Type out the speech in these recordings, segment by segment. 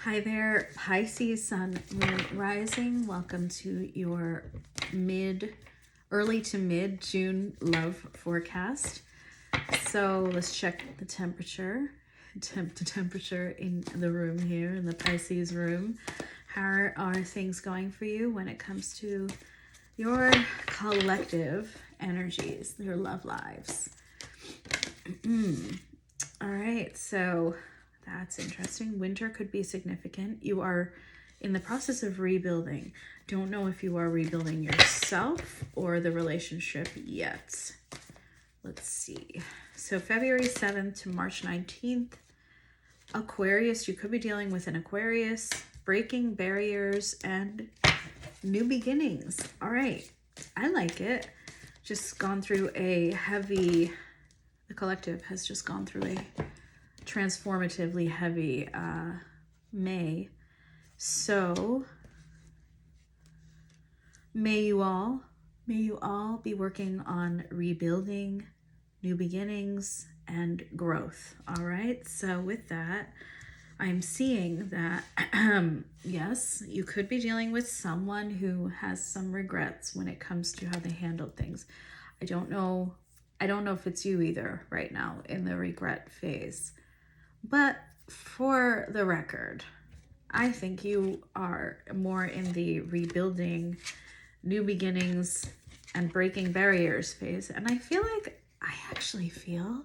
Hi there, Pisces, Sun, Moon, Rising. Welcome to your early to mid June love forecast. So let's check the temperature. Temperature in the room here, in the Pisces room. How are things going for you when it comes to your collective energies, your love lives? All right, so that's interesting. Winter could be significant. You are in the process of rebuilding. Don't know if you are rebuilding yourself or the relationship yet. Let's see. So February 7th to March 19th, Aquarius, you could be dealing with an Aquarius, breaking barriers and new beginnings. All right, I like it. Just gone through the collective has just gone through a transformatively heavy May. So may you all be working on rebuilding, new beginnings, and growth. All right, so with that, I'm seeing that yes, you could be dealing with someone who has some regrets when it comes to how they handled things. I don't know if it's you either right now in the regret phase. But for the record, I think you are more in the rebuilding, new beginnings, and breaking barriers phase. And I actually feel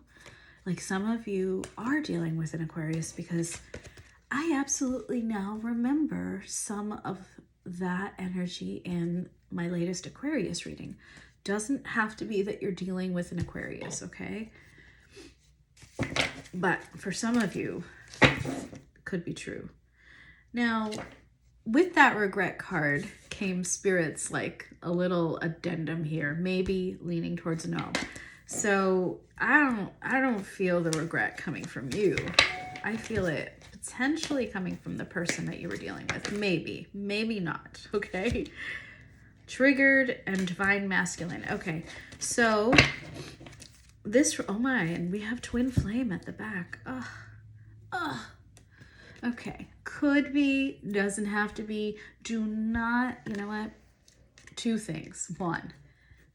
like some of you are dealing with an Aquarius, because I absolutely now remember some of that energy in my latest Aquarius reading. Doesn't have to be that you're dealing with an Aquarius, okay? But for some of you, could be true. Now, with that regret card came Spirit's like a little addendum here, maybe leaning towards no. So I don't feel the regret coming from you. I feel it potentially coming from the person that you were dealing with. Maybe not, okay? Triggered and divine masculine. Okay, so this, oh my, and we have twin flame at the back. Okay, could be, doesn't have to be. Do not, you know what? Two things. One,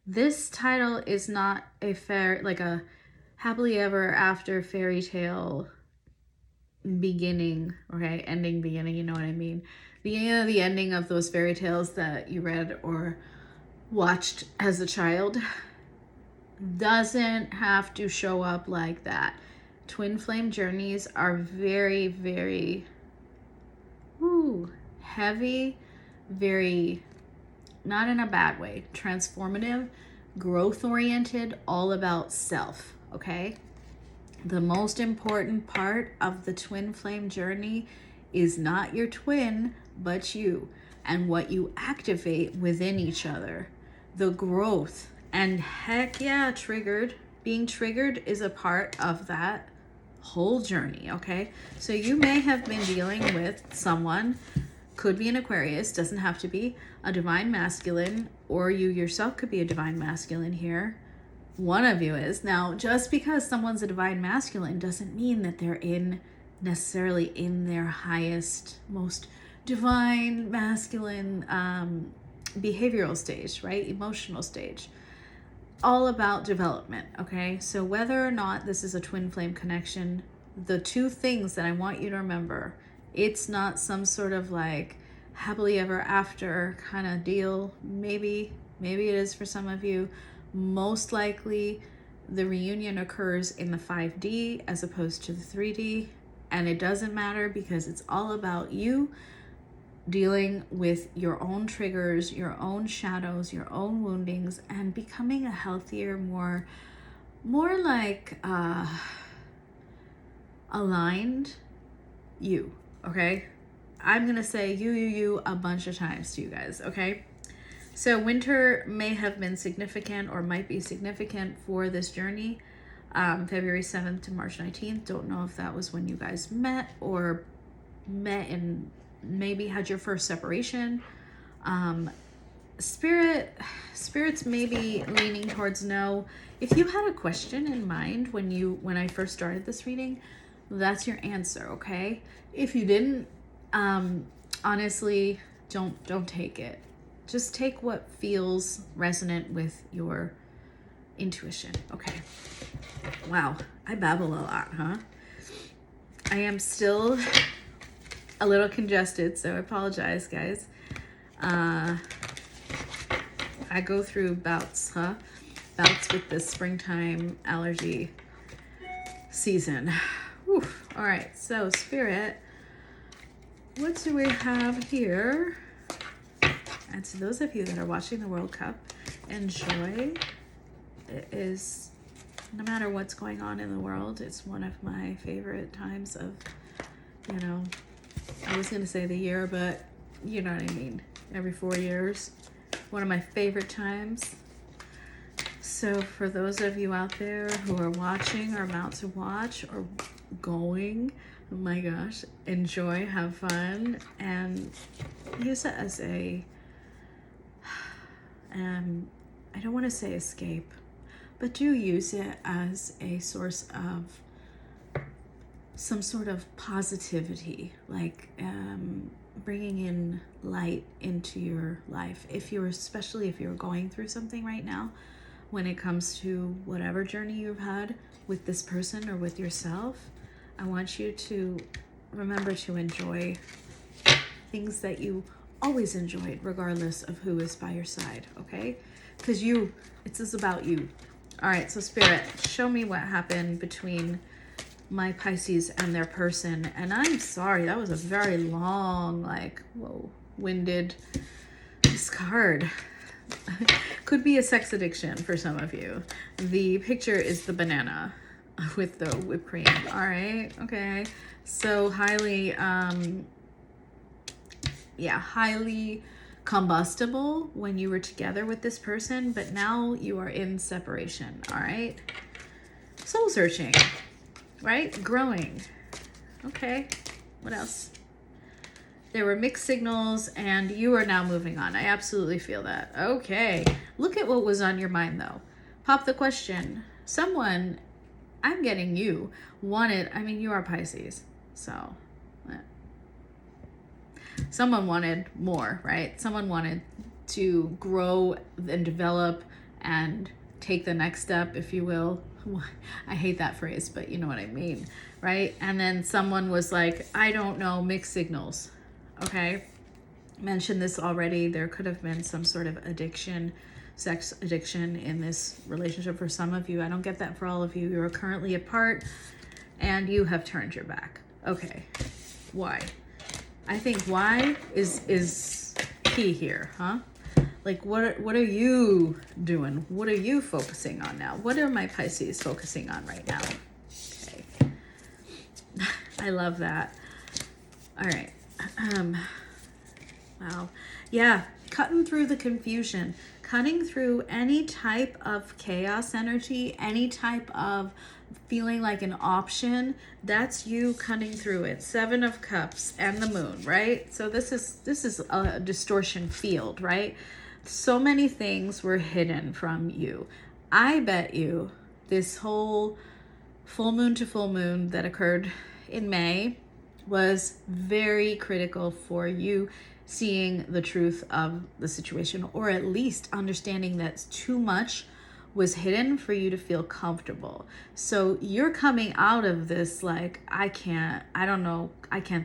this title is not a a happily ever after fairy tale beginning, okay? Ending, beginning, you know what I mean? The ending of those fairy tales that you read or watched as a child doesn't have to show up like that. Twin flame journeys are very, very heavy, very, not in a bad way, transformative, growth oriented, all about self, okay? The most important part of the twin flame journey is not your twin, but you and what you activate within each other. The growth, and heck yeah, being triggered is a part of that whole journey, okay? So you may have been dealing with someone, could be an Aquarius, doesn't have to be, a divine masculine, or you yourself could be a divine masculine here. One of you is. Now, just because someone's a divine masculine doesn't mean that they're necessarily in their highest, most divine masculine behavioral stage, right? Emotional stage. All about development, okay? So whether or not this is a twin flame connection, the two things that I want you to remember, it's not some sort of like happily ever after kind of deal. Maybe it is for some of you. Most likely the reunion occurs in the 5D as opposed to the 3D, and it doesn't matter because it's all about you dealing with your own triggers, your own shadows, your own woundings, and becoming a healthier, more like aligned you, okay? I'm gonna say you a bunch of times to you guys, okay? So winter may have been significant or might be significant for this journey. February 7th to March 19th. Don't know if that was when you guys met and maybe had your first separation. Spirits may be leaning towards no. If you had a question in mind when I first started this reading, that's your answer, okay? If you didn't, Honestly, don't take it. Just take what feels resonant with your intuition. Okay. Wow, I babble a lot, huh? I am still a little congested, so I apologize, guys. I go through bouts with this springtime allergy season. Whew. All right, so Spirit, what do we have here? And to those of you that are watching the World Cup, enjoy. It is, no matter what's going on in the world, it's one of my favorite times of, I was going to say the year, but you know what I mean. Every 4 years, one of my favorite times. So for those of you out there who are watching or about to watch or going, oh my gosh, enjoy, have fun, and use it as a, I don't want to say escape, but do use it as a source of some sort of positivity, like bringing in light into your life. Especially if you're going through something right now, when it comes to whatever journey you've had with this person or with yourself, I want you to remember to enjoy things that you always enjoyed, regardless of who is by your side, okay? Because it's just about you. All right, so Spirit, show me what happened between my Pisces and their person. And I'm sorry, that was a very long, winded card. Could be a sex addiction for some of you. The picture is the banana with the whipped cream. All right, okay. So highly combustible when you were together with this person, but now you are in separation. All right, soul searching, right? Growing. Okay, what else? There were mixed signals and you are now moving on. I absolutely feel that. Okay, look at what was on your mind though. Pop the question. Someone, I'm getting you, you are Pisces, so someone wanted more, right? Someone wanted to grow and develop and take the next step, if you will. I hate that phrase, but you know what I mean, right? And then someone was like, I don't know, mixed signals. Okay, mentioned this already. There could have been some sort of addiction, sex addiction in this relationship for some of you. I don't get that for all of you. You're currently apart and you have turned your back. Okay, why? I think why is key here, huh? Like what are you doing? What are you focusing on now? What are my Pisces focusing on right now? Okay. I love that. All right. Wow. Yeah, cutting through the confusion, cutting through any type of chaos energy, any type of feeling like an option, that's you cutting through it. 7 of Cups and the Moon, right? So this is a distortion field, right? So many things were hidden from you. I bet you this whole full moon to full moon that occurred in May was very critical for you seeing the truth of the situation, or at least understanding that too much was hidden for you to feel comfortable. So you're coming out of this like, I can't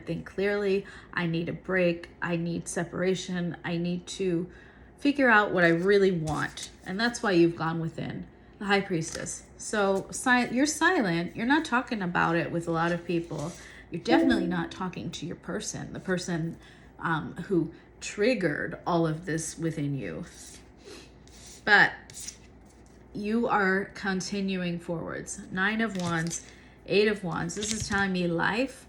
think clearly. I need a break. I need separation. I need to figure out what I really want. And that's why you've gone within the High Priestess. So you're silent. You're not talking about it with a lot of people. You're definitely not talking to your person, the person who triggered all of this within you. But you are continuing forwards. 9 of Wands, 8 of Wands. This is telling me life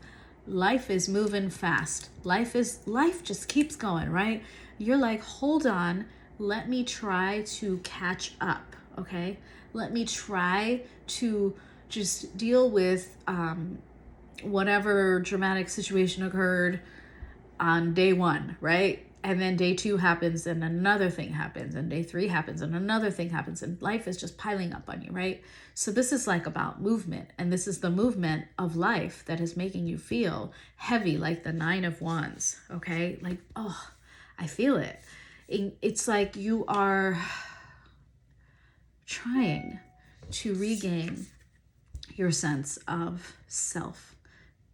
is moving fast. Life just keeps going, right? You're like, hold on, let me try to catch up, okay? Let me try to just deal with whatever dramatic situation occurred on day 1, right? And then day 2 happens and another thing happens, and day 3 happens and another thing happens, and life is just piling up on you, right? So this is like about movement, and this is the movement of life that is making you feel heavy, like the 9 of Wands, okay? Like, oh, I feel it. It's like you are trying to regain your sense of self,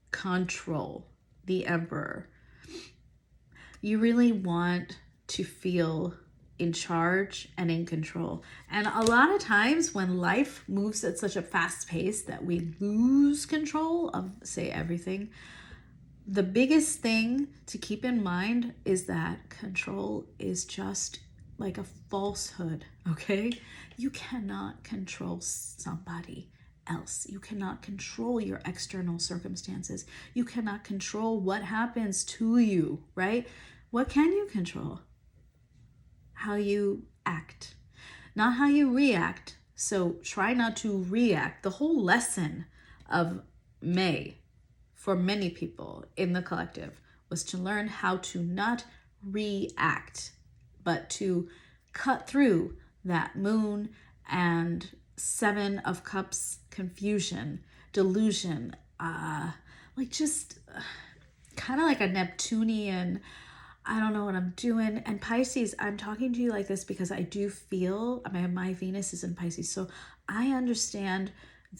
control, the Emperor. You really want to feel in charge and in control. And a lot of times when life moves at such a fast pace that we lose control of, say, everything, the biggest thing to keep in mind is that control is just like a falsehood, okay? You cannot control somebody else. You cannot control your external circumstances. You cannot control what happens to you, right? What can you control? How you act, not how you react. So try not to react. The whole lesson of May for many people in the collective was to learn how to not react, but to cut through that Moon and 7 of Cups confusion, delusion, like just kind of like a Neptunian, I don't know what I'm doing. And Pisces, I'm talking to you like this because I do feel, my Venus is in Pisces, so I understand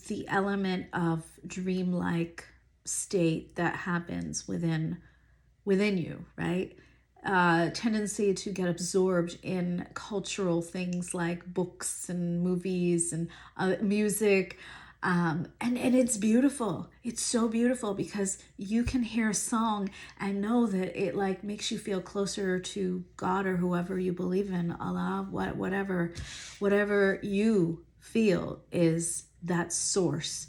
the element of dreamlike state that happens within you, right? Tendency to get absorbed in cultural things like books and movies and music. And it's beautiful. It's so beautiful because you can hear a song and know that it like makes you feel closer to God or whoever you believe in, Allah, whatever you feel is that source.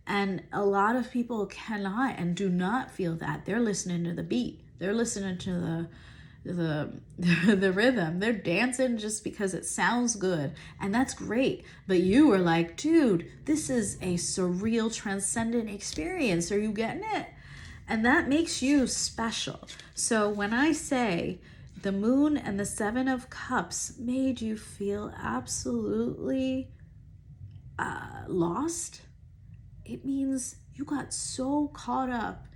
And a lot of people cannot and do not feel that. They're listening to the beat. They're listening to the rhythm. They're dancing just because it sounds good, and that's great. But you were like, dude, this is a surreal, transcendent experience. Are you getting it? And that makes you special. So when I say the Moon and the 7 of Cups made you feel absolutely lost, it means you got so caught up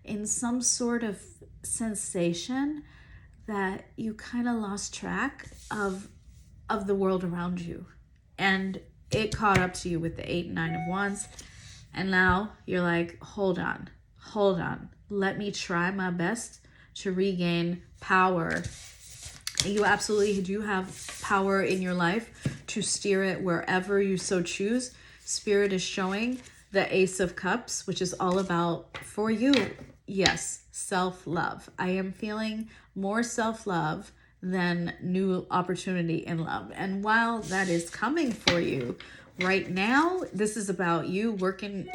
in some sort of sensation that you kind of lost track of the world around you. And it caught up to you with the 8 and 9 of Wands. And now you're like, hold on. Let me try my best to regain power. You absolutely do have power in your life to steer it wherever you so choose. Spirit is showing the Ace of Cups, which is all about, for you, yes, self-love. I am feeling more self-love than new opportunity in love. And while that is coming for you right now, this is about you working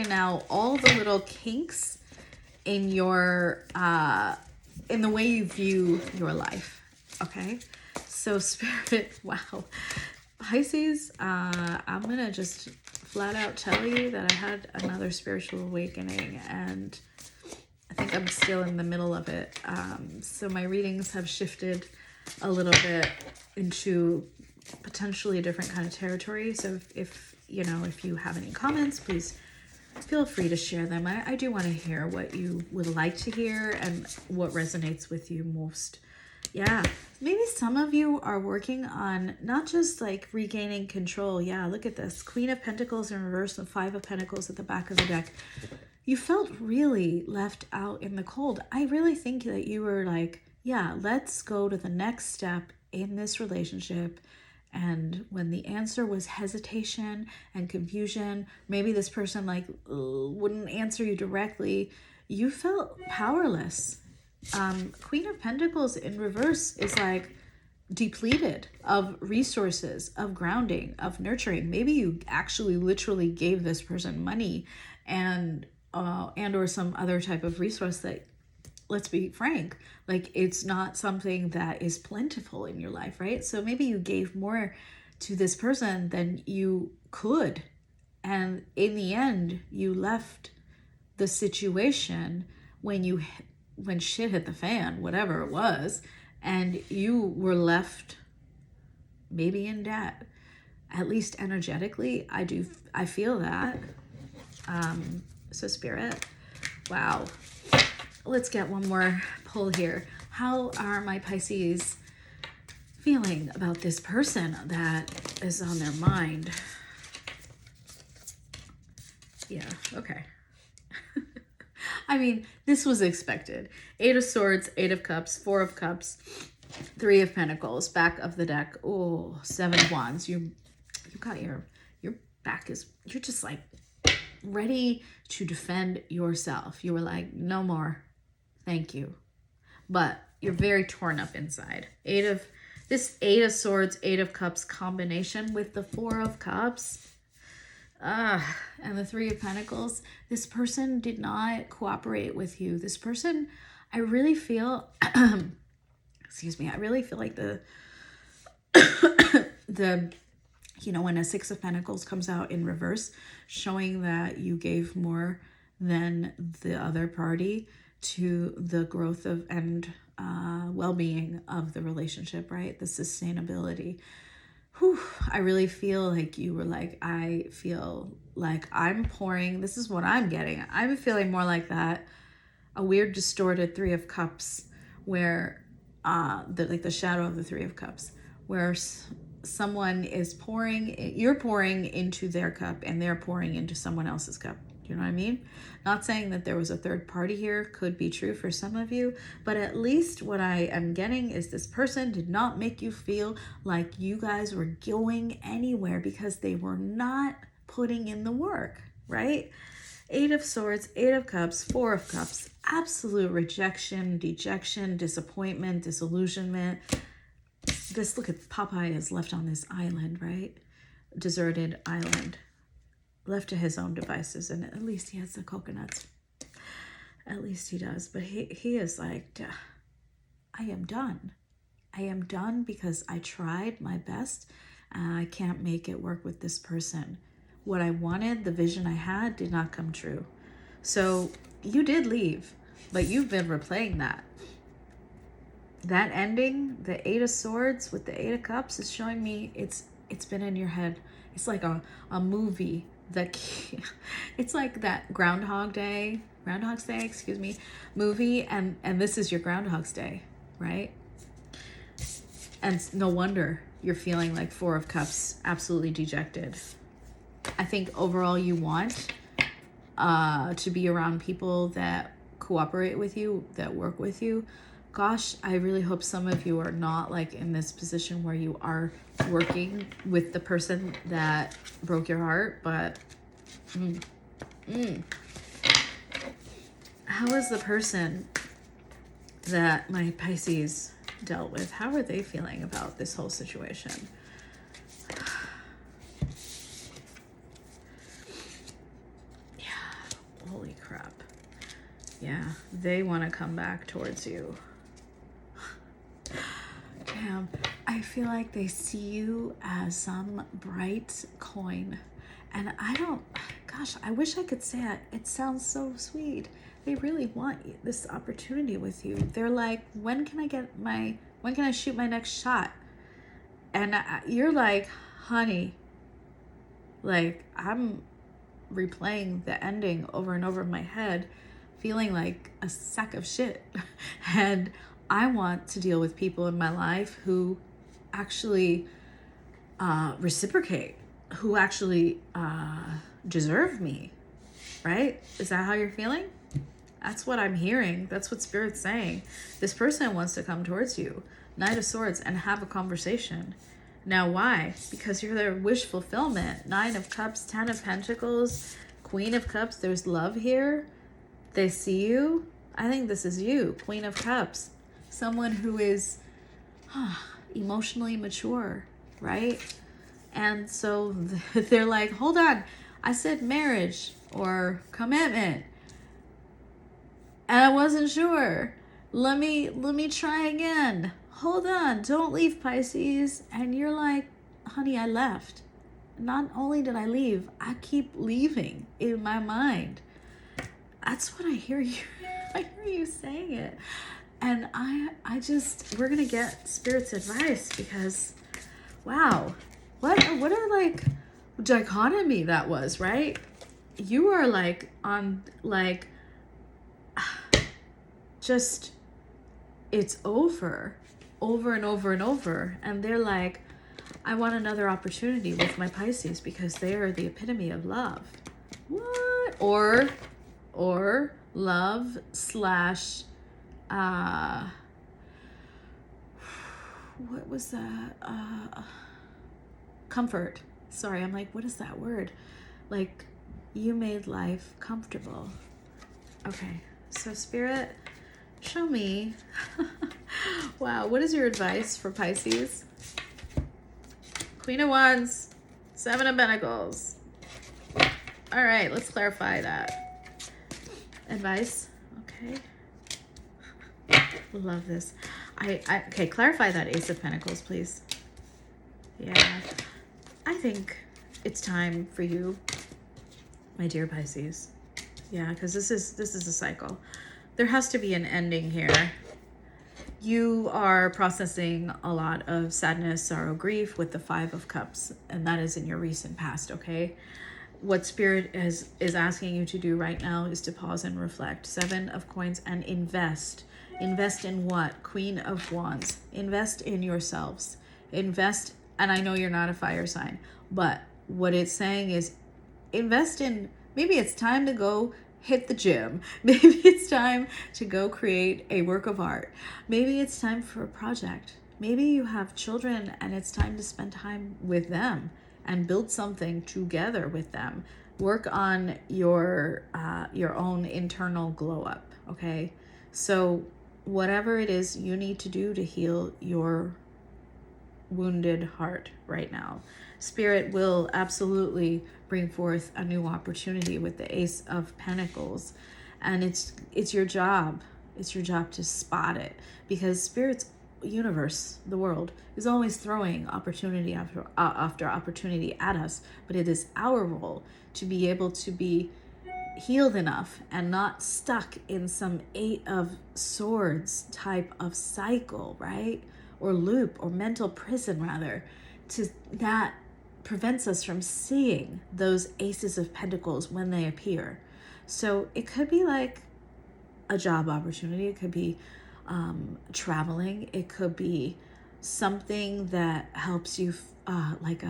out all the little kinks in your in the way you view your life. Okay? So Spirit, wow. Pisces, I'm gonna just flat out tell you that I had another spiritual awakening, and I think I'm still in the middle of it. So my readings have shifted a little bit into potentially a different kind of territory. So if you have any comments, please feel free to share them. I do want to hear what you would like to hear and what resonates with you most. Yeah, maybe some of you are working on not just like regaining control. Yeah, look at this. Queen of Pentacles in reverse and 5 of Pentacles at the back of the deck. You felt really left out in the cold. I really think that you were like, yeah, let's go to the next step in this relationship. And when the answer was hesitation and confusion, maybe this person like wouldn't answer you directly, you felt powerless. Queen of Pentacles in reverse is like depleted of resources, of grounding, of nurturing. Maybe you actually literally gave this person money and or some other type of resource that, let's be frank, like it's not something that is plentiful in your life, right? So maybe you gave more to this person than you could, and in the end you left the situation when you when shit hit the fan, whatever it was, and you were left maybe in debt, at least energetically. I feel that. So Spirit, wow. Let's get one more pull here. How are my Pisces feeling about this person that is on their mind? Yeah, okay. I mean, this was expected. 8 of Swords, 8 of Cups, 4 of Cups, 3 of Pentacles, back of the deck. Oh, 7 of Wands. You got your back is, you're just like ready to defend yourself. You were like, no more. Thank you. But you're very torn up inside. 8 of Swords, 8 of Cups combination with the 4 of Cups. And the 3 of Pentacles. This person did not cooperate with you. This person, I really feel, excuse me, I really feel like the, when a 6 of Pentacles comes out in reverse, showing that you gave more than the other party to the growth of and well-being of the relationship, right? The sustainability. Whew, I really feel like you were like, I feel like I'm pouring, this is what I'm getting. I'm feeling more like that, a weird distorted 3 of Cups where, the shadow of the 3 of Cups, where someone is you're pouring into their cup and they're pouring into someone else's cup. You know what I mean? Not saying that there was a third party here, could be true for some of you, but at least what I am getting is this person did not make you feel like you guys were going anywhere because they were not putting in the work, right? 8 of Swords, 8 of Cups, 4 of Cups, absolute rejection, dejection, disappointment, disillusionment. Look at Popeye is left on this island, right? Deserted island. Left to his own devices, and at least he has the coconuts. At least he does. But he is like, I am done. I am done because I tried my best and I can't make it work with this person. What I wanted, the vision I had, did not come true. So you did leave, but you've been replaying that. That ending, the 8 of Swords with the 8 of Cups, is showing me it's been in your head. It's like a movie. It's like that Groundhog's Day, movie, and this is your Groundhog's Day, right? And no wonder you're feeling like 4 of Cups, absolutely dejected. I think overall you want to be around people that cooperate with you, that work with you. Gosh, I really hope some of you are not like in this position where you are working with the person that broke your heart, but how is the person that my Pisces dealt with, how are they feeling about this whole situation? Yeah, holy crap. Yeah, they want to come back towards you. Damn, I feel like they see you as some bright coin. And gosh, I wish I could say it. It sounds so sweet. They really want this opportunity with you. They're like, when can I shoot my next shot? And you're like, honey, like I'm replaying the ending over and over in my head, feeling like a sack of shit. And I want to deal with people in my life who actually reciprocate, who actually deserve me, right? Is that how you're feeling? That's what I'm hearing. That's what Spirit's saying. This person wants to come towards you, Knight of Swords, and have a conversation. Now, why? Because you're their wish fulfillment. 9 of Cups, 10 of Pentacles, Queen of Cups. There's love here. They see you. I think this is you, Queen of Cups. Someone who is emotionally mature, right? And so they're like, hold on, I said marriage or commitment, and I wasn't sure. Let me try again. Hold on, don't leave, Pisces. And you're like, honey, I left. Not only did I leave, I keep leaving in my mind. That's what I hear you saying. saying it. And we're going to get Spirit's advice because, wow, what a like dichotomy that was, right? You are like on like, just, it's over and over and over. And they're like, I want another opportunity with my Pisces because they are the epitome of love. What? Or love slash, what was that? Comfort. Sorry, I'm like, what is that word? Like, you made life comfortable. Okay, so Spirit, show me. Wow, what is your advice for Pisces? Queen of Wands, Seven of Pentacles. All right, let's clarify that. Advice, okay. Love this. Okay, clarify that Ace of Pentacles, please. Yeah, I think it's time for you, my dear Pisces. Yeah, because this is a cycle. There has to be an ending here. You are processing a lot of sadness, sorrow, grief with the Five of Cups, and that is in your recent past, okay? What Spirit is asking you to do right now is to pause and reflect. Seven of Coins, and invest. Invest in what? Queen of Wands. Invest in yourselves. Invest, and I know you're not a fire sign, but what it's saying is invest in, maybe it's time to go hit the gym. Maybe it's time to go create a work of art. Maybe it's time for a project. Maybe you have children and it's time to spend time with them and build something together with them. Work on your own internal glow up, okay? So whatever it is you need to do to heal your wounded heart right now, Spirit will absolutely bring forth a new opportunity with the Ace of Pentacles. And it's your job. It's your job to spot it, because Spirit's universe, the world, is always throwing opportunity after opportunity at us. But it is our role to be able to be healed enough and not stuck in some Eight of Swords type of cycle, right? Or loop, or mental prison rather, that prevents us from seeing those Aces of Pentacles when they appear. So it could be like a job opportunity. It could be traveling. It could be something that helps you, like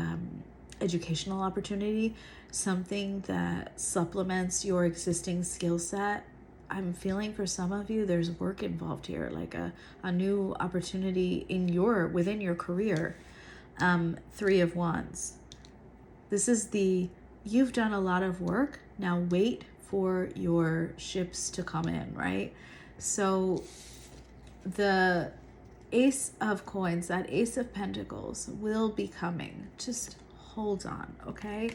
educational opportunity, something that supplements your existing skill set. I'm feeling for some of you, there's work involved here, like a new opportunity within your career. Three of Wands. This is you've done a lot of work. Now wait for your ships to come in, right? So the Ace of Coins, that Ace of Pentacles will be coming. Just hold on, okay?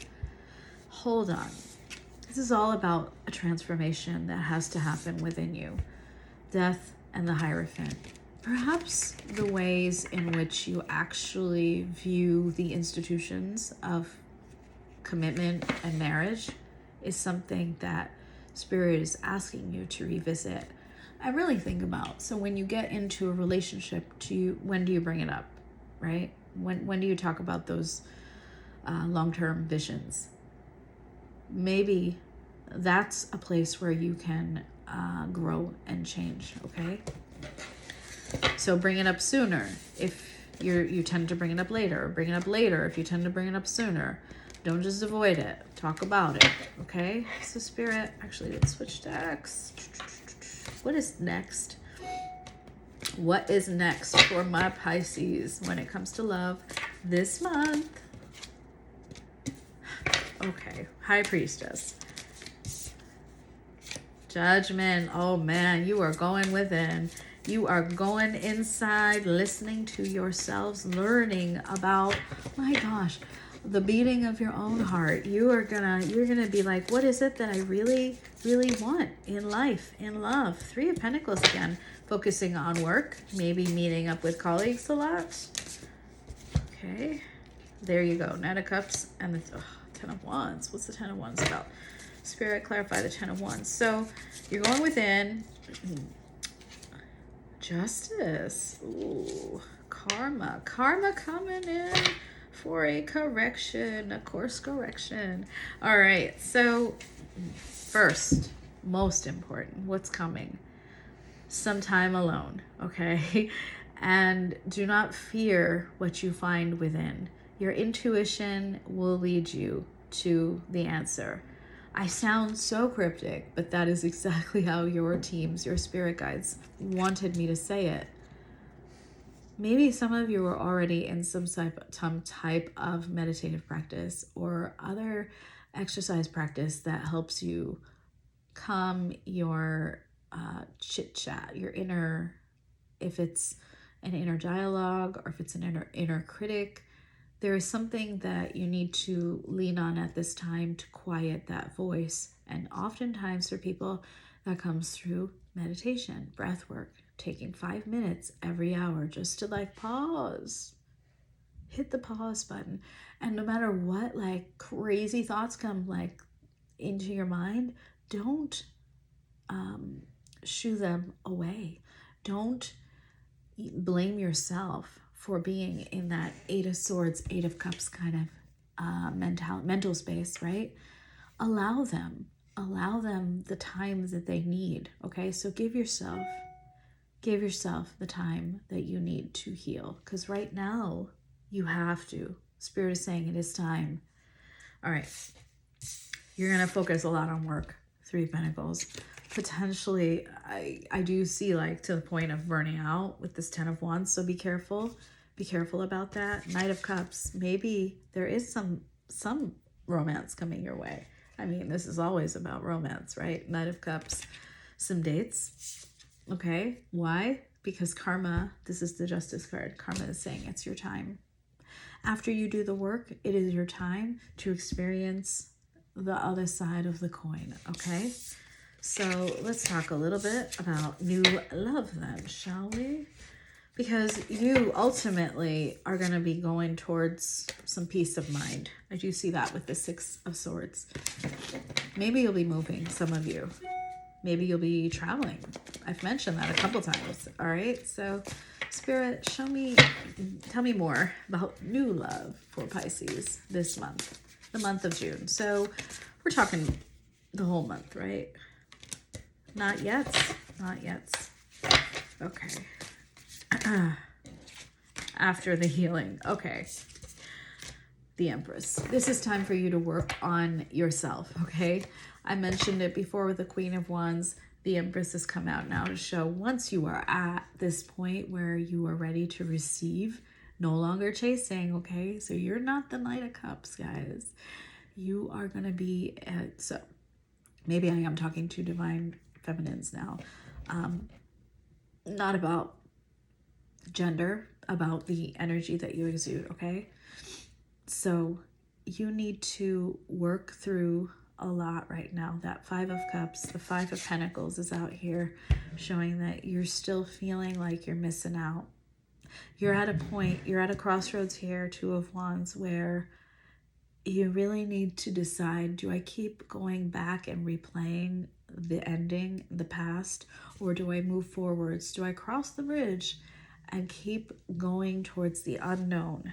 Hold on. This is all about a transformation that has to happen within you. Death and the Hierophant. Perhaps the ways in which you actually view the institutions of commitment and marriage is something that Spirit is asking you to revisit and really think about. So when you get into a relationship, when do you bring it up, right? When do you talk about those long-term visions? Maybe that's a place where you can grow and change, okay? So bring it up sooner if you tend to bring it up later, or bring it up later if you tend to bring it up sooner. Don't just avoid it. Talk about it, okay? So Spirit, actually, let's switch decks. What is next? What is next for my Pisces when it comes to love this month? Okay, High Priestess. Judgment. Oh man, you are going within. You are going inside, listening to yourselves, learning about, my gosh, the beating of your own heart. You're gonna be like, what is it that I really, really want in life, in love? Three of Pentacles again, focusing on work, maybe meeting up with colleagues a lot. Okay, there you go. Knight of Cups and the Ten of Wands. What's the Ten of Wands about? Spirit, clarify the Ten of Wands. So you're going within. Justice. Ooh, karma. Karma coming in for a correction, a course correction. All right, so first, most important, what's coming? Some time alone, okay? And do not fear what you find within. Your intuition will lead you to the answer. I sound so cryptic, but that is exactly how your teams, your spirit guides, wanted me to say it. Maybe some of you are already in some type of meditative practice or other exercise practice that helps you calm your chit chat, your inner, if it's an inner dialogue or if it's an inner critic. There is something that you need to lean on at this time to quiet that voice. And oftentimes for people, that comes through meditation, breath work, taking 5 minutes every hour just to like pause, hit the pause button. And no matter what like crazy thoughts come like into your mind, don't shoo them away. Don't blame yourself for being in that Eight of Swords, Eight of Cups kind of mental space, right? Allow them the time that they need, okay? So give yourself the time that you need to heal, because right now you have to. Spirit is saying it is time. All right, you're going to focus a lot on work. Three of Pentacles. Potentially, I do see like to the point of burning out with this Ten of Wands. So be careful. Be careful about that. Knight of Cups. Maybe there is some romance coming your way. I mean, this is always about romance, right? Knight of Cups. Some dates. Okay. Why? Because karma, this is the Justice card. Karma is saying it's your time. After you do the work, it is your time to experience the other side of the coin, okay? So let's talk a little bit about new love then, shall we? Because you ultimately are going to be going towards some peace of mind. I do see that with the Six of Swords. Maybe you'll be moving, some of you. Maybe you'll be traveling. I've mentioned that a couple times, all right? So Spirit, tell me more about new love for Pisces this month, the month of June. So we're talking the whole month, right? Not yet. Okay. After the healing. Okay. The Empress. This is time for you to work on yourself, okay? I mentioned it before with the Queen of Wands. The Empress has come out now to show once you are at this point where you are ready to receive, no longer chasing, okay? So you're not the Knight of Cups, guys. You are going to be so maybe I am talking to divine feminines now. Not about gender, about the energy that you exude, okay? So you need to work through a lot right now. That Five of Cups, the Five of Pentacles is out here showing that you're still feeling like you're missing out. You're at a point, you're at a crossroads here, Two of Wands, where you really need to decide, do I keep going back and replaying the ending, the past, or do I move forwards? Do I cross the bridge and keep going towards the unknown?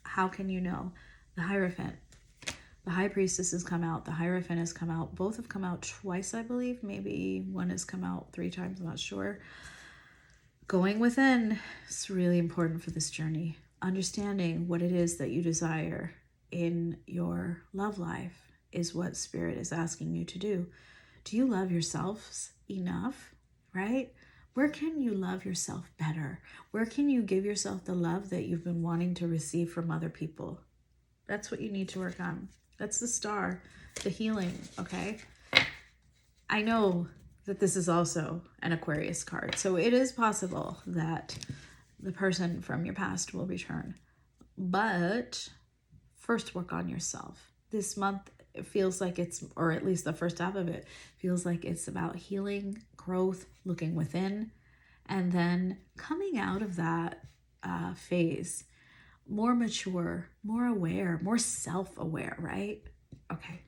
How can you know? The Hierophant. The High Priestess has come out. The Hierophant has come out. Both have come out twice, I believe. Maybe one has come out 3 times. I'm not sure. Going within is really important for this journey. Understanding what it is that you desire in your love life is what Spirit is asking you to do. Do you love yourselves enough, right? Where can you love yourself better? Where can you give yourself the love that you've been wanting to receive from other people? That's what you need to work on. That's the star, the healing, okay? I know that this is also an Aquarius card, so it is possible that the person from your past will return. But first work on yourself. This month, it feels like it's, or at least the first half of it, feels like it's about healing, growth, looking within, and then coming out of that phase more mature, more aware, more self-aware, right? Okay.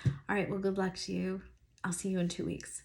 All right, well, good luck to you. I'll see you in 2 weeks.